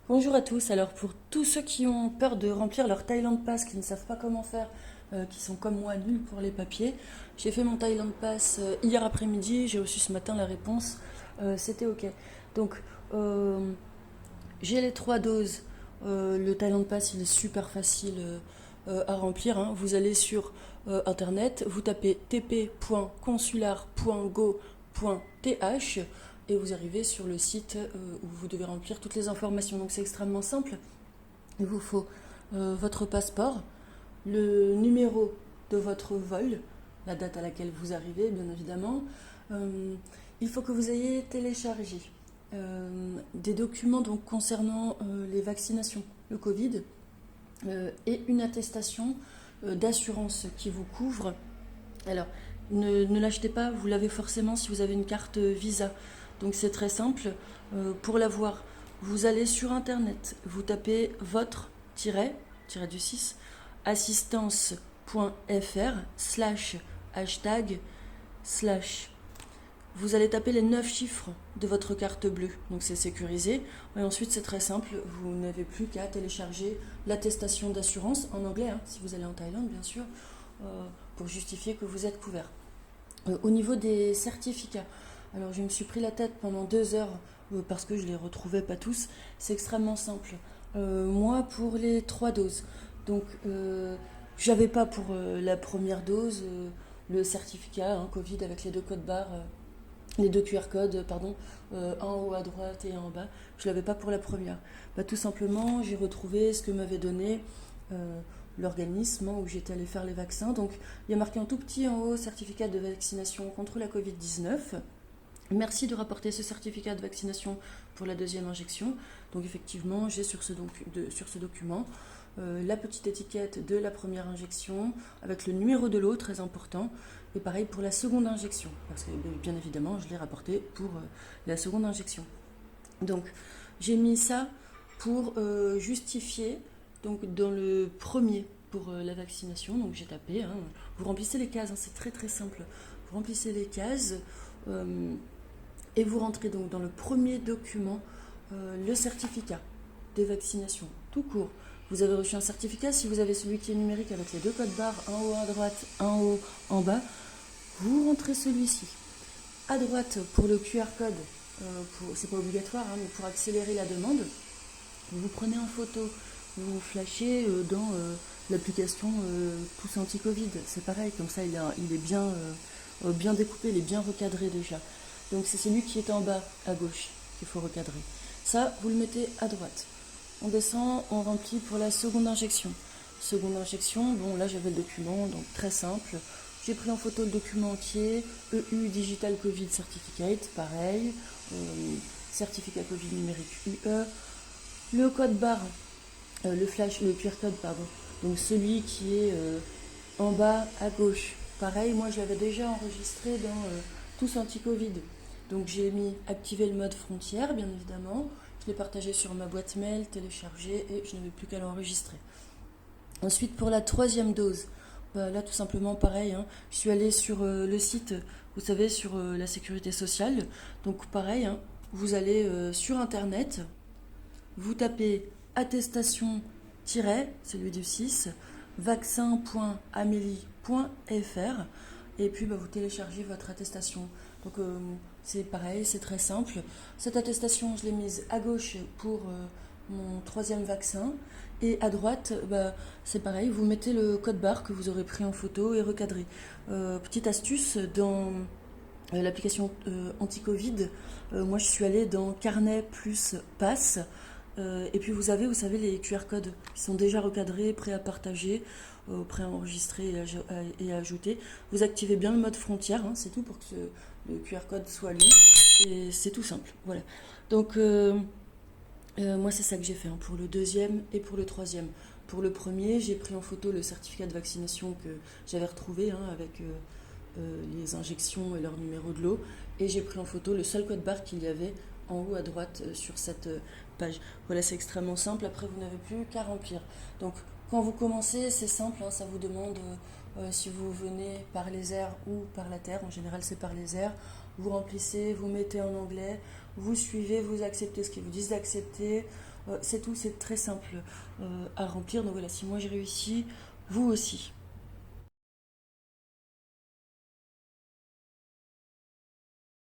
Bonjour à tous. Alors pour tous ceux qui ont peur de remplir leur Thailand Pass, qui ne savent pas comment faire, qui sont comme moi nuls pour les papiers, j'ai fait mon Thailand Pass hier après-midi, j'ai reçu ce matin la réponse, c'était ok. Donc j'ai les 3 doses. Le Thailand Pass il est super facile à remplir, hein. Vous allez sur internet, vous tapez tp.consular.go.th et vous arrivez sur le site où vous devez remplir toutes les informations. Donc c'est extrêmement simple. Il vous faut votre passeport, le numéro de votre vol, la date à laquelle vous arrivez, bien évidemment. Euh, il faut que vous ayez téléchargé des documents donc, concernant les vaccinations, le Covid, et une attestation d'assurance qui vous couvre. Alors, ne l'achetez pas, vous l'avez forcément si vous avez une carte Visa. Donc c'est très simple. Pour l'avoir, vous allez sur Internet, vous tapez votre du 6, assistance.fr slash hashtag slash. Vous allez taper les 9 chiffres de votre carte bleue, donc c'est sécurisé. Et ensuite c'est très simple, vous n'avez plus qu'à télécharger l'attestation d'assurance en anglais, hein, si vous allez en Thaïlande bien sûr, pour justifier que vous êtes couvert. Au niveau des certificats, alors je me suis pris la tête pendant 2 heures parce que je les retrouvais pas tous. C'est extrêmement simple. Moi, pour les 3 doses, donc j'avais pas pour la première dose le certificat hein, Covid avec les deux codes barres, les deux QR codes, pardon, un en haut à droite et un en bas. Je l'avais pas pour la première. Bah, tout simplement, j'ai retrouvé ce que m'avait donné l'organisme où j'étais allée faire les vaccins. Donc, il y a marqué en tout petit en haut certificat de vaccination contre la Covid-19. Merci de rapporter ce certificat de vaccination pour la deuxième injection. Donc effectivement, j'ai sur ce document la petite étiquette de la première injection avec le numéro de l'eau, très important. Et pareil pour la seconde injection, parce que bien évidemment, je l'ai rapporté pour la seconde injection. Donc j'ai mis ça pour justifier, donc dans le premier pour la vaccination, donc j'ai tapé, hein, vous remplissez les cases, hein, c'est très très simple. Vous remplissez les cases, euh, et vous rentrez donc dans le premier document le certificat de vaccination, tout court. Vous avez reçu un certificat, si vous avez celui qui est numérique avec les deux codes barres, un haut à droite, un haut en bas, vous rentrez celui-ci. À droite, pour le QR code, c'est pas obligatoire, hein, mais pour accélérer la demande, vous prenez en photo, vous flashez dans l'application Tous Anti-Covid. C'est pareil, comme ça il est bien découpé, il est bien recadré déjà. Donc c'est celui qui est en bas à gauche qu'il faut recadrer. Ça, vous le mettez à droite. On descend, on remplit pour la seconde injection. Seconde injection, bon là j'avais le document, donc très simple. J'ai pris en photo le document entier, EU Digital Covid Certificate, pareil, certificat Covid numérique UE, le code barre, le QR code, pardon, donc celui qui est en bas à gauche. Pareil, moi je l'avais déjà enregistré dans Tous Anti-Covid. Donc j'ai mis activer le mode frontière, bien évidemment. Je l'ai partagé sur ma boîte mail, téléchargé et je n'avais plus qu'à l'enregistrer. Ensuite, pour la troisième dose, bah, là tout simplement pareil, hein, je suis allée sur le site, vous savez, sur la sécurité sociale. Donc pareil, hein, vous allez sur internet, vous tapez attestation celui du 6, vaccin.amélie.fr et puis bah, vous téléchargez votre attestation. Donc c'est pareil, c'est très simple. Cette attestation, je l'ai mise à gauche pour mon troisième vaccin et à droite, bah, c'est pareil, vous mettez le code barre que vous aurez pris en photo et recadré. Petite astuce, dans l'application anti-Covid, moi je suis allée dans carnet plus passe. Et puis vous savez, les QR codes qui sont déjà recadrés, prêts à partager, prêts à enregistrer et à ajouter. Vous activez bien le mode frontière, hein, c'est tout pour que le QR code soit lu. Et c'est tout simple. Voilà. Donc moi c'est ça que j'ai fait hein, pour le deuxième et pour le troisième. Pour le premier, j'ai pris en photo le certificat de vaccination que j'avais retrouvé hein, avec les injections et leur numéro de lot. Et j'ai pris en photo le seul code barre qu'il y avait en haut à droite sur cette page. Voilà, c'est extrêmement simple. Après, vous n'avez plus qu'à remplir. Donc, quand vous commencez, c'est simple. Hein, ça vous demande si vous venez par les airs ou par la terre. En général, c'est par les airs. Vous remplissez, vous mettez en anglais, vous suivez, vous acceptez ce qu'ils vous disent d'accepter. C'est tout, c'est très simple à remplir. Donc voilà, si moi j'ai réussi, vous aussi.